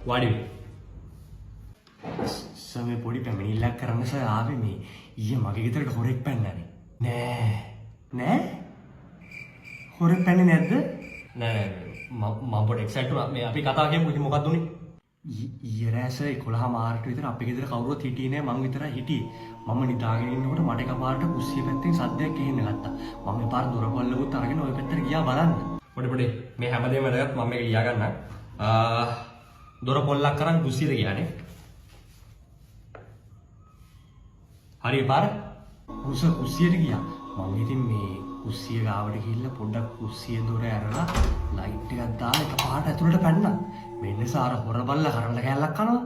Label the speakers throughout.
Speaker 1: වාඩි වෙන්න. සමේ පොඩි පැමිණිල්ලක් කරන්න සර් ආවේ මේ ඊයේ මගේ ගෙදරට හොරෙක් පැන්නනේ. නෑ. හොරෙක් පැන්නේ නැද්ද? නෑ මම පොඩි එක්සයිට් වුණා. මේ අපි කතා කරමු ඉතින් මොකක්ද උනේ? ඊයේ රෑස 11 මාරට විතර අපේ ගෙදර කවුරුවත් හිටියේ නෑ මං විතරයි හිටියේ. මම නිදාගෙන ඉන්නකොට මට එකපාරට කුස්සිය පැත්තෙන් සද්දයක් ඇහෙන්න ගත්තා. මම එපාර දොර කොල්ලකුත් අරගෙන ওই පැත්තට ගියා බලන්න. පොඩි මේ හැමදේම වැඩගත් මම මේක ලියා ගන්නම්. දොර පොල්ලක් කරන් කුස්සියට ගියානේ. හරි පාර කුස්සියට ගියා. මම ඉතින් මේ කුස්සිය ගාවට ගිහිල්ලා පොඩ්ඩක් කුස්සිය දොර ඇරලා ලයිට් එකක් දාලා එකපාරට ඇතුළට පැන්නා. මෙන්න සාර හොර බල්ලා කරවල කෑල්ලක් කනවා.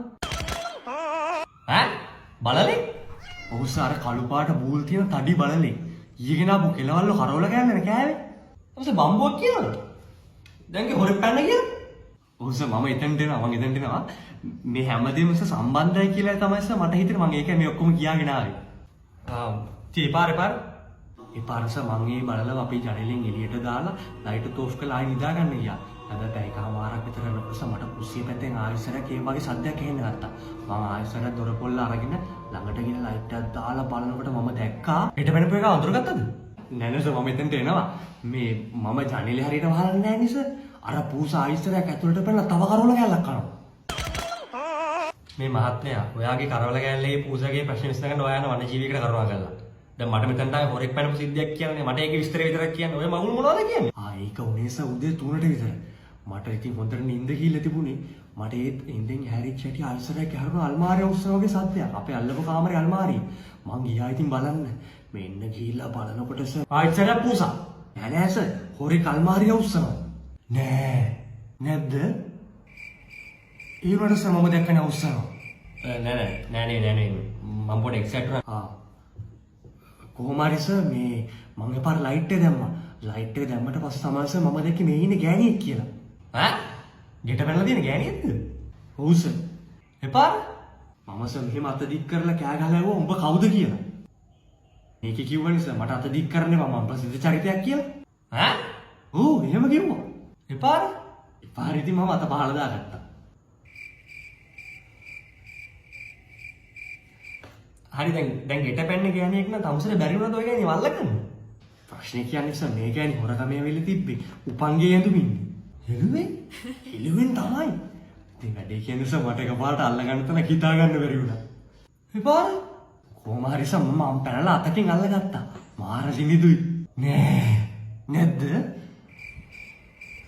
Speaker 1: බලලේ? ඔව් සාර කළු පාට බූල් තියෙන තඩි බලලේ. ඊගෙන ආපු කෙලවල්ල කරවල කෑල්ලනේ කෑවේ. ඊපස්සේ බම්බුවක් කියනවලු. දැන්ගේ හොරෙක් පැන්න කියලා. ඔව් සර් මම එතනට එනවා. මේ හැමදේම සම්බන්ධයි කියලා තමයි සර් මට හිතෙන්නේ. මම ඒකයි මේ ඔක්කොම කියාගෙන ආවේ. එපාරස මං ඒ බලලා අපි ජනෙලෙන් එළියට දාලා ලයිට් ඔෆ් කරලා ආයෙ නිදා ගන්න ගියා. අද පැයකමාරක් විතර යනකොට මට කුස්සිය පැත්තෙන් ආයෙසරක් ඒ වගේ සද්දයක් ඇහෙන්න ගත්තා. මම ආයෙසර දොර පොල්ල අරගෙන ළඟට ගිහින් ලයිට් එකක් දාලා බලනකොට මම දැක්කා හෙට වෙනපු එක අඳුරගත්තද? නෑ නේද මම එතනට එනවා. මේ මම ජනෙලේ හරියට වහලා නෑ නේද? අර පූසා ආයෙසරක් ඇතුළට පැනලා තව කරවල කෑල්ලක් කනවා. මේ මහත්මයා ඔයාගේ කරවල කෑල්ලේ පූසාගේ ප්‍රශ්න විසඳගන්න ඔයා යන වනජීවිකට කරුණා කළා. දැන් මට මෙතනට ආයේ හොරෙක් පැනපු සිද්ධියක් කියන්නේ මට ඒකේ විස්තර විතරක් කියන්න. ඔය මගුල් මොනවද කියන්නේ? ඒක උනේස උදේ 3ට විතර. මට ඉතින් හොඳට නිින්ද ගිහිල්ලා තිබුණේ. මට ඒ නිින්දෙන් හැරිච්ච හැටි ආයෙසරක් ඇහුණා අල්මාරිය උස්සන වගේ සද්දයක්. අපේ අල්ලපු කාමරේ අල්මාරිය. මං ගියා ඉතින් බලන්න. මෙන්න ගිහිල්ලා බලනකොට ආයෙසරක් පූසා. නෑ සර්. හොරෙක් අල්මාරිය උස්සනවා. නැද්ද? ඒ වරස මම දැක්කනේ උස්සනවා. නෑ මම පොඩි එක්සයිට් වුණා. කොහොම හරි සර් මේ මම එපාර ලයිට් එක දැම්මා. ලයිට් එක දැම්මට පස්සේ තමයි සර් මම දැක්කේ මේ ඉන්නේ ගෑණියෙක් කියලා. ගෙට පැනලා තියෙන ගෑණියෙක්ද? ඔව් සර්. එපාර මම සර් මෙහෙම අත දික් කරලා කෑ ගහලා ඇහුවා උඹ කවුද කියලා. මේකේ කිව්වනේ සර් මට අත දික් කරන්නේ මම ප්‍රසිද්ධ චරිතයක් කියලා. ඔව් එහෙම කිව්වා. එපාර ඉතින් මම අත පහළ දාගත්තා. හරි දැන් ගෙට පැන්නේ ගෑණියෙක් නම් තමුසෙට බැරි වුණාද ඔය ගෑණිය වල්ලගන්න? ප්‍රශ්නේ කියන්නේ සර් මේ ගෑණි හොරකමේ වෙලෙ තිබ්බේ උපන්ගේ ඇඳුමින්. හෙළුවෙන් තමයි. ඉතින් වැඩේ කියන්නේ සර් මට එකපාරට අල්ලගන්න තැන හිතා ගන්න බැරි වුණා. එපාර කොහොම හරි සර් මම පැනලා අතකින් අල්ලගත්තා. මාර සිනිදුයි. නැද්ද?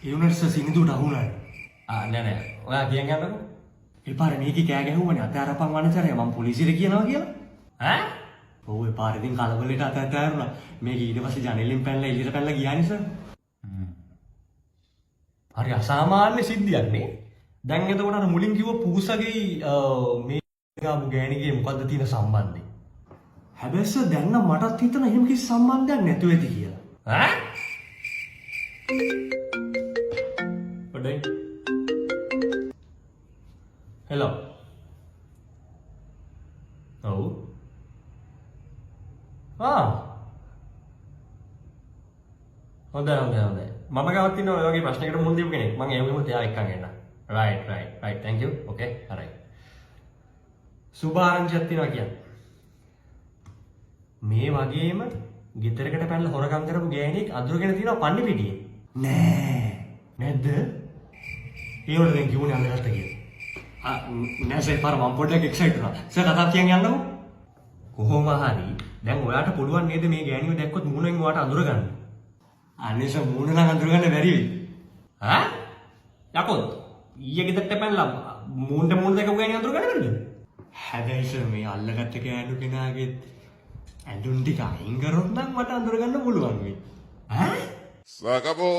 Speaker 1: ඒ උනට සර් සිනිදුට අහුණානේ. නෑ. ඔයා කියන් යන්නකෝ. එපාර මේකේ කෑ ගැහුවනේ අත අරපන් වනචරය මම පොලිසියට කියනවා කියලා. ඔව් එපාර ඉතින් කලබලෙට අත ඇරුණා. මේක ඊට පස්සේ ජනෙලෙන් පැනලා එළියට පැනලා ගියානේ සර්. හරි අසාමාන්‍ය සිද්ධියක් නේ. දැන් එතකොට අර මුලින් කිව්ව පූසගේ මේ ගාපු ගෑණිගේ මොකද්ද තියෙන සම්බන්ධය? හැබැයි සර් දැන් නම් මටත් හිතෙන එහෙම කිසි සම්බන්ධයක් නැතුව ඇති කියලා. පොඩ්ඩයි. හෙලෝ. ඔව්. හොඳයි. මම ගාවත් ඉන්න ඔය වගේ ප්‍රශ්නයකට මුහුණ දීපු කෙනෙක්. මම ඒ වගේම තියා එක්කන් එන්න. right. Thank you. Okay. හරි. සුබ ආරංචියක් තියෙනවා කියන්නේ. මේ වගේම ගෙදරකට පැනලා හොරකම් කරපු ගෑණියෙක් අඳුරගෙන තියෙනවා පන්නි පිටියේ. නැද්ද? ඒ වල දැන් කිව්වනේ අල්ලගත්ත කියලා. නෑ සර් පාර මම පොඩ්ඩක් එක්සයිට් වුණා. සර් කතාව කියන් යන්නකෝ. කොහොම හරි දැන් ඔයාට පුළුවන් නේද මේ ගෑණිව දැක්කොත් මූණෙන් ඔයාට අඳුරගන්න? අනේ සර් මූණ නම් අඳුරගන්න බැරි වෙයි. යකෝ ඊයේ ගෙදරට පැනලා මූණ දැකපු ගෑණිව අඳුරගන්න බැරිද? හැබැයි සර් මේ අල්ලගත්ත ගෑනු කෙනාගේ ඇඳුම් ටික අයින් කරොත් නම් මට අඳුරගන්න පුළුවන් වෙයි.
Speaker 2: Sacabou.